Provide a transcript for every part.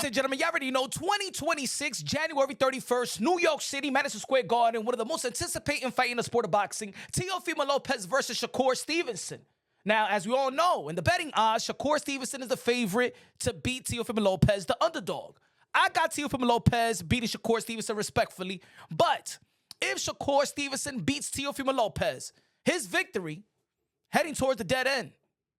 Ladies and gentlemen, y'all already know 2026, January 31st, New York City, Madison Square Garden, one of the most anticipating fight in the sport of boxing, Teofimo Lopez versus Shakur Stevenson. Now, as we all know, in the betting odds, Shakur Stevenson is the favorite to beat Teofimo Lopez, the underdog. I got Teofimo Lopez beating Shakur Stevenson respectfully, but if Shakur Stevenson beats Teofimo Lopez, his victory heading towards the dead end.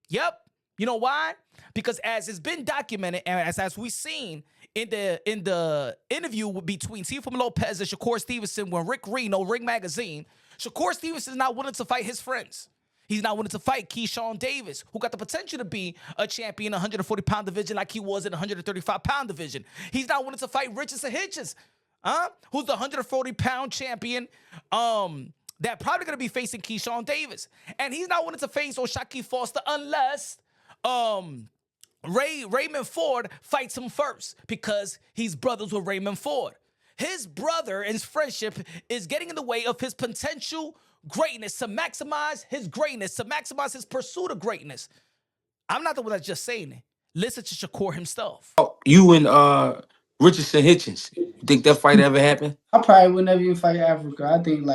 Yep. You know why? Because as it's been documented, and as we've seen in the interview between Teofimo Lopez and Shakur Stevenson when Rick Reno, Ring Magazine, Shakur Stevenson is not willing to fight his friends. He's not willing to fight Keyshawn Davis, who got the potential to be a champion in the 140-pound division like he was in the 135-pound division. He's not willing to fight Richardson Hitchins, who's the 140-pound champion, that probably going to be facing Keyshawn Davis. And he's not willing to face Shakur Foster unless Raymond Ford fights him first because he's brothers with Raymond Ford. His brother and his friendship is getting in the way of his potential greatness, to maximize his greatness, to maximize his pursuit of greatness. I'm not the one that's just saying it. Listen to Shakur himself. Oh, you and Richardson Hitchins, you think that fight ever happened? I probably would never even fight Africa. I think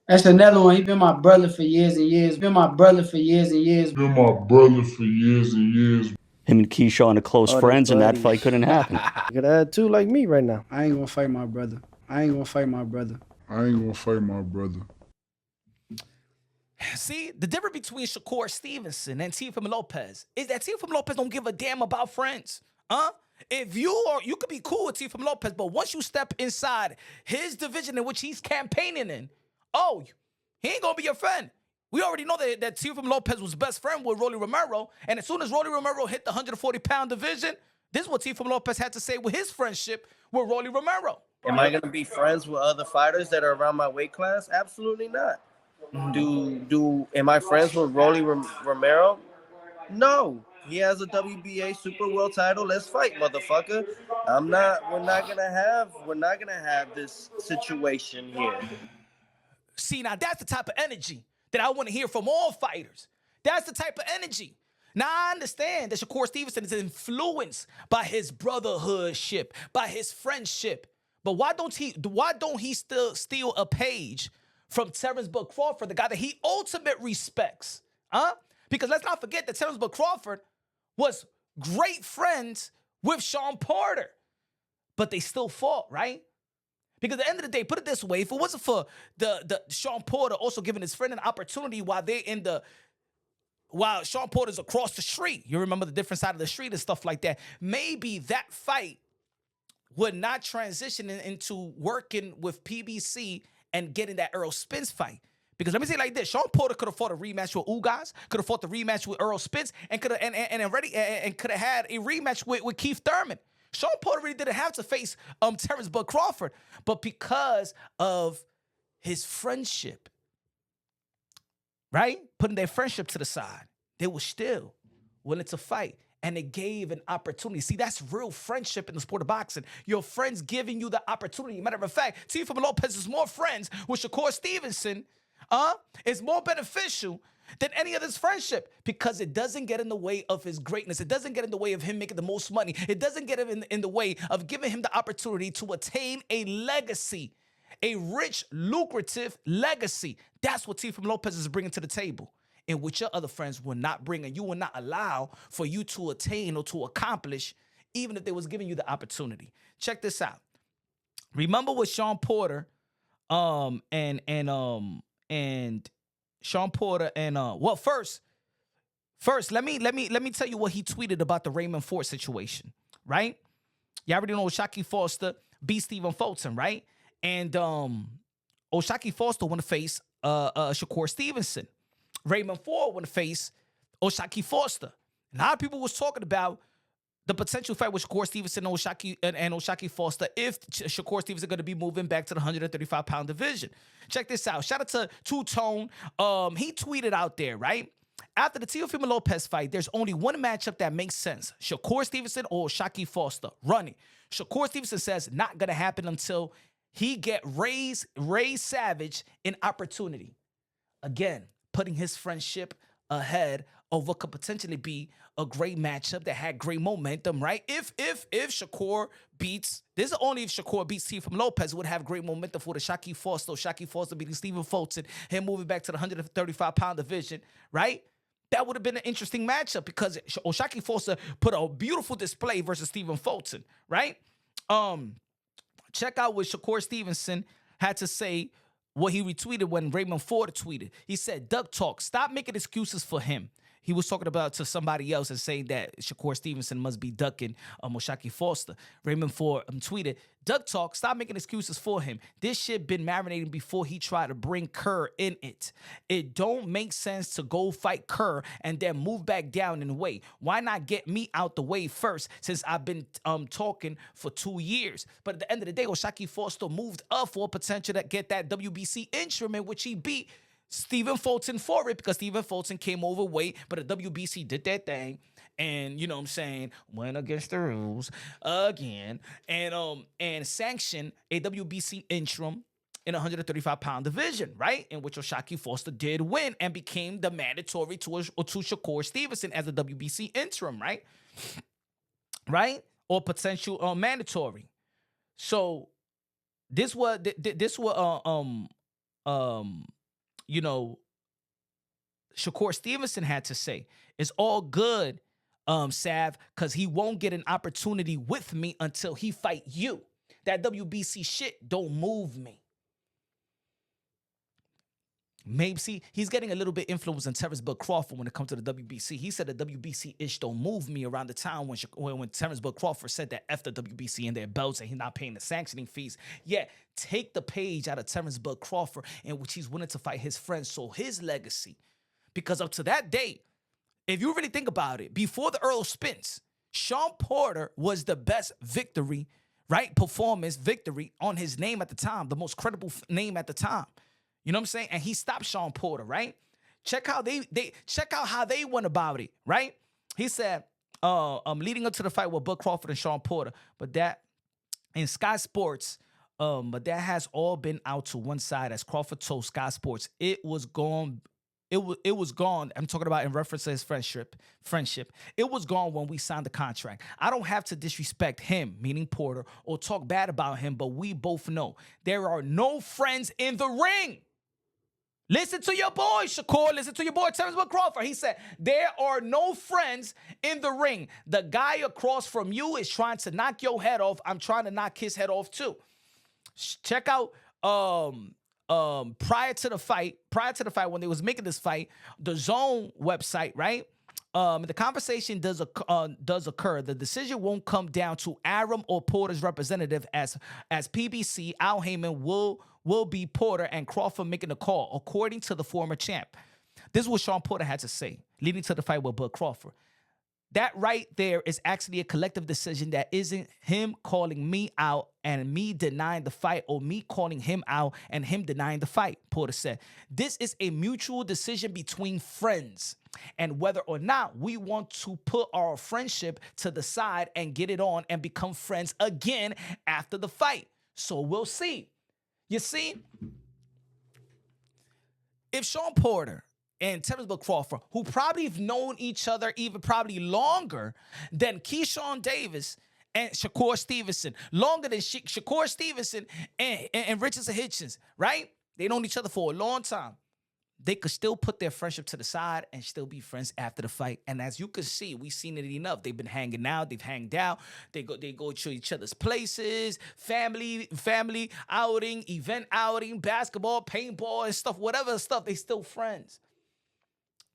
that's another one. He been my brother for years and years. Him and Keyshawn are close friends, and that fight couldn't happen. You could have two like me right now. I ain't gonna fight my brother. See, the difference between Shakur Stevenson and Teofimo Lopez is that Teofimo Lopez don't give a damn about friends. If you could be cool with Teofimo Lopez, but once you step inside his division in which he's campaigning in, he ain't gonna be your friend. We already know that Teofimo Lopez was best friend with Rolly Romero, and as soon as Rolly Romero hit the 140-pound division, this is what Teofimo Lopez had to say with his friendship with Rolly Romero. Am I gonna be friends with other fighters that are around my weight class? Absolutely not. Am I friends with Rolly Romero? No. He has a WBA Super World title. Let's fight, motherfucker. We're not gonna have this situation here. See, now that's the type of energy that I want to hear from all fighters. That's the type of energy. Now, I understand that Shakur Stevenson is influenced by his brotherhoodship, by his friendship. But why don't he still steal a page from Terrence Bud Crawford, the guy that he ultimately respects? Because let's not forget that Terrence Bud Crawford was great friends with Shawn Porter. But they still fought, right? Because at the end of the day, put it this way, if it wasn't for the Shawn Porter also giving his friend an opportunity while Shawn Porter's across the street, you remember the different side of the street and stuff like that, maybe that fight would not transition into working with PBC and getting that Earl Spence fight. Because let me say it like this: Shawn Porter could have fought a rematch with Ugas, could have fought the rematch with Earl Spence, and could have had a rematch with Keith Thurman. Shawn Porter really didn't have to face Terrence Bud Crawford, but because of his friendship, right? Putting their friendship to the side, they were still willing to fight. And it gave an opportunity. See, that's real friendship in the sport of boxing. Your friends giving you the opportunity. Matter of fact, Teofimo Lopez is more friends with Shakur Stevenson. Is more beneficial than any of this friendship because it doesn't get in the way of his greatness. It doesn't get in the way of him making the most money. It doesn't get in the way of giving him the opportunity to attain a legacy, a rich, lucrative legacy. That's what Teofimo Lopez is bringing to the table, in which your other friends will not bring, and you will not allow for you to attain or to accomplish, even if they was giving you the opportunity. Check this out. Remember what Shawn Porter, and Shawn Porter and first let me tell you what he tweeted about the Raymond Ford situation, right? You already know Shakur Foster beat Stephen Fulton, right? And Shakur Foster want to face Shakur Stevenson. Raymond Ford want to face Shakur Foster. And a lot of people was talking about the potential fight with Shakur Stevenson and Shakur Foster if Shakur Stevenson going to be moving back to the 135-pound division. Check this out. Shout out to Two Tone. He tweeted out there, right? After the Teofimo Lopez fight, there's only one matchup that makes sense. Shakur Stevenson or Shakur Foster. Running. Shakur Stevenson says not going to happen until he get Ray Savage an opportunity. Again, putting his friendship ahead of what could potentially be a great matchup that had great momentum, right? If Shakur beats, this is only if Shakur beats Teofimo Lopez, would have great momentum for the Shakur Foster beating Stephen Fulton, him moving back to the 135-pound division, right? That would have been an interesting matchup because Shakur Foster put a beautiful display versus Stephen Fulton, right? Check out what Shakur Stevenson had to say, what he retweeted when Raymond Ford tweeted. He said, "Duck talk, stop making excuses for him." He was talking about to somebody else and saying that Shakur Stevenson must be ducking Shakur Foster. Raymond Ford tweeted, "Duck talk, stop making excuses for him. This shit been marinating before he tried to bring Kerr in it. It don't make sense to go fight Kerr and then move back down and wait. Why not get me out the way first since I've been talking for 2 years?" But at the end of the day, Shakur Foster moved up for potential to get that WBC interim in which he beat Stephen Fulton for it because Stephen Fulton came overweight, but the WBC did that thing and, you know what I'm saying, went against the rules again and sanctioned a WBC interim in a 135-pound division, right? In which Shakur Foster did win and became the mandatory to Shakur Stevenson as a WBC interim, right? Right? Or potential mandatory. So this was you know, Shakur Stevenson had to say. It's all good, Sav, because he won't get an opportunity with me until he fight you. That WBC shit don't move me. Maybe, see, he's getting a little bit influence on Terrence Bud Crawford when it comes to the WBC. He said the WBC-ish don't move me around the time when Terrence Bud Crawford said that F the WBC and their belts and he's not paying the sanctioning fees. Yeah, take the page out of Terrence Bud Crawford in which he's willing to fight his friends, so his legacy. Because up to that day, if you really think about it, before the Earl Spence, Shawn Porter was the best victory, right? Performance victory on his name at the time, the most credible name at the time. You know what I'm saying? And he stopped Shawn Porter, right? Check out how they went about it, right? He said, leading up to the fight with Bud Crawford and Shawn Porter, but that in Sky Sports, but that has all been out to one side as Crawford told Sky Sports it was gone. It was gone. I'm talking about in reference to his friendship. It was gone when we signed the contract. I don't have to disrespect him, meaning Porter, or talk bad about him, but we both know there are no friends in the ring. Listen to your boy, Shakur. Listen to your boy, Terrence Bud Crawford. He said, there are no friends in the ring. The guy across from you is trying to knock your head off. I'm trying to knock his head off too. Check out prior to the fight when they was making this fight, the Zone website, right? The conversation does occur. The decision won't come down to Arum or Porter's representative as PBC. Al Heyman will be Porter and Crawford making the call, according to the former champ. This is what Shawn Porter had to say, leading to the fight with Bud Crawford. That right there is actually a collective decision that isn't him calling me out and me denying the fight, or me calling him out and him denying the fight, Porter said. This is a mutual decision between friends, and whether or not we want to put our friendship to the side and get it on and become friends again after the fight. So we'll see. You see, if Shawn Porter and Terrence Bud Crawford, who probably have known each other even probably longer than Keyshawn Davis and Shakur Stevenson, longer than Shakur Stevenson and Richardson Hitchins, right? They known each other for a long time. They could still put their friendship to the side and still be friends after the fight. And as you can see, we've seen it enough. They've been hanging out. They've hanged out. They go to each other's places, family outing, event outing, basketball, paintball, and stuff, whatever stuff. They still friends.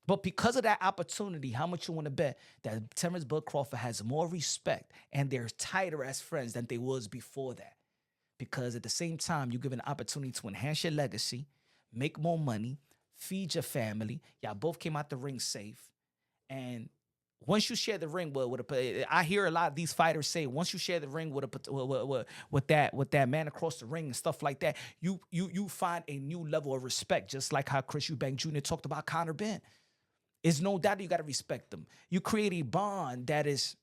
But because of that opportunity, how much you want to bet that Terrence Bud Crawford has more respect and they're tighter as friends than they was before that? Because at the same time, you give an opportunity to enhance your legacy, make more money, feed your family. Y'all both came out the ring safe. And once you share the ring I hear a lot of these fighters say, once you share the ring with that man across the ring and stuff like that, you find a new level of respect, just like how Chris Eubank Jr. talked about Conor Benn. It's no doubt you got to respect them. You create a bond that is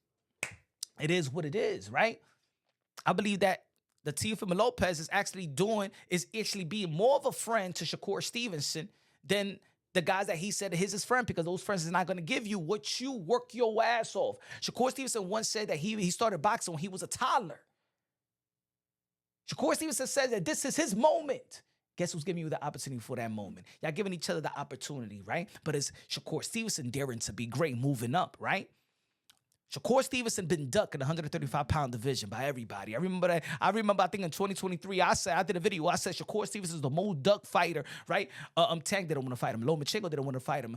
what it is, right? I believe that the Teofimo Lopez is actually being more of a friend to Shakur Stevenson than The guys that he said is his friend, because those friends is not going to give you what you work your ass off. Shakur Stevenson once said that he started boxing when he was a toddler. Shakur Stevenson says that this is his moment. Guess who's giving you the opportunity for that moment? Y'all giving each other the opportunity, right? But it's Shakur Stevenson daring to be great, moving up, right? Shakur Stevenson been ducked in the 135-pound division by everybody. I remember that. I think in 2023, I did a video. I said Shakur Stevenson is the most ducked fighter, right? Tank didn't want to fight him. Loma Chico didn't want to fight him.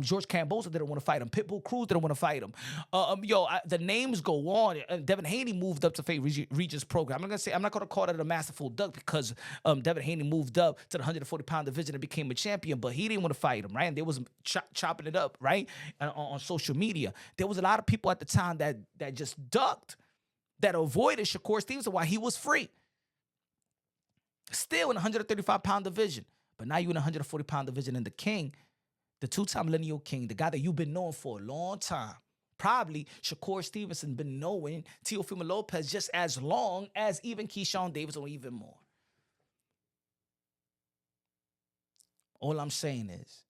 George Cambosa didn't want to fight him. Pitbull Cruz didn't want to fight him. The names go on. Devin Haney moved up to fight Regis Program. I'm not gonna call it a masterful duck because Devin Haney moved up to the 140-pound division and became a champion, but he didn't want to fight him, right? And they was chopping it up, right? On social media, there was a lot of people at the time that just ducked, that avoided Shakur Stevenson while he was free. Still in the 135-pound division. But now you're in the 140-pound division, and the king, the two-time lineal king, the guy that you've been knowing for a long time. Probably Shakur Stevenson been knowing Teofimo Lopez just as long as even Keyshawn Davis, or even more. All I'm saying is,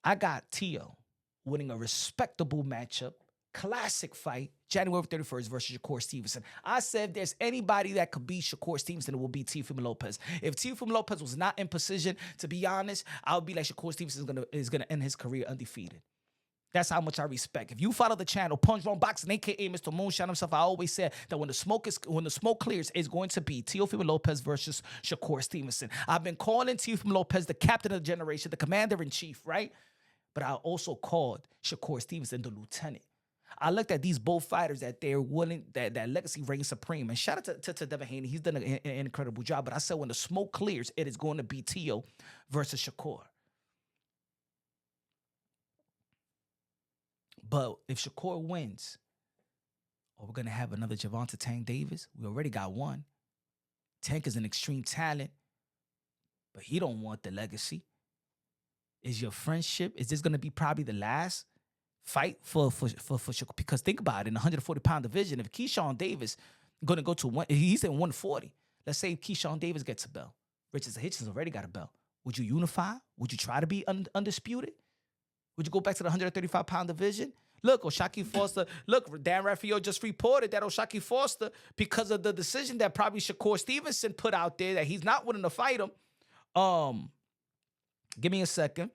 I got Teo winning a respectable matchup, classic fight, January 31st versus Shakur Stevenson. I said if there's anybody that could beat Shakur Stevenson, it will be Teofimo Lopez. If Teofimo Lopez was not in position, to be honest, I would be like Shakur Stevenson is gonna end his career undefeated. That's how much I respect. If you follow the channel, Punch Wrong Boxing, aka Mr. Moonshine himself, I always said that when the smoke clears, it's going to be Teofimo Lopez versus Shakur Stevenson. I've been calling Teofimo Lopez the captain of the generation, the commander-in-chief, right? But I also called Shakur Stevenson the lieutenant. I looked at these both fighters that they're willing, that legacy reigns supreme. And shout out to Devin Haney. He's done an incredible job. But I said when the smoke clears, it is going to be Teo versus Shakur. But if Shakur wins, we're going to have another Gervonta Tank Davis. We already got one. Tank is an extreme talent, but he don't want the legacy. Is your friendship, is this going to be probably the last fight for Shakur? Because think about it, in the 140-pound division, if Keyshawn Davis going to go to one, he's in 140. Let's say Keyshawn Davis gets a belt. Richardson Hitchins already got a belt. Would you unify? Would you try to be undisputed? Would you go back to the 135-pound division? Look, O'Shaquie Foster, Dan Raphael just reported that O'Shaquie Foster, because of the decision that probably Shakur Stevenson put out there that he's not willing to fight him. Give me a second.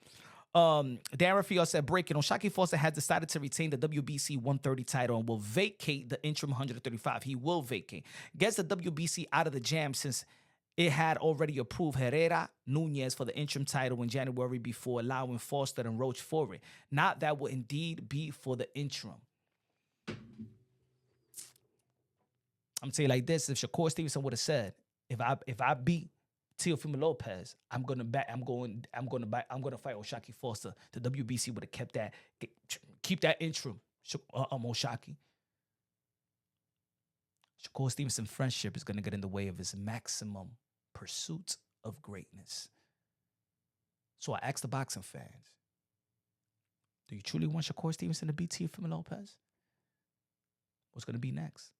Dan Raphael said, breaking, O'Shaquie Foster has decided to retain the WBC 130 title and will vacate the interim 135. He will vacate. Gets the WBC out of the jam since it had already approved Herrera Nunez for the interim title in January before allowing Foster and Roach for it. Not that will indeed be for the interim. I'm telling you like this: if Shakur Stevenson would have said, if I beat Teofimo Lopez, I'm gonna fight O'Shaquie Foster, the WBC would have keep that interim. O'Shaquie. Shakur Stevenson's friendship is gonna get in the way of his maximum pursuit of greatness. So I asked the boxing fans, do you truly want Shakur Stevenson to beat Teofimo Lopez? What's going to be next?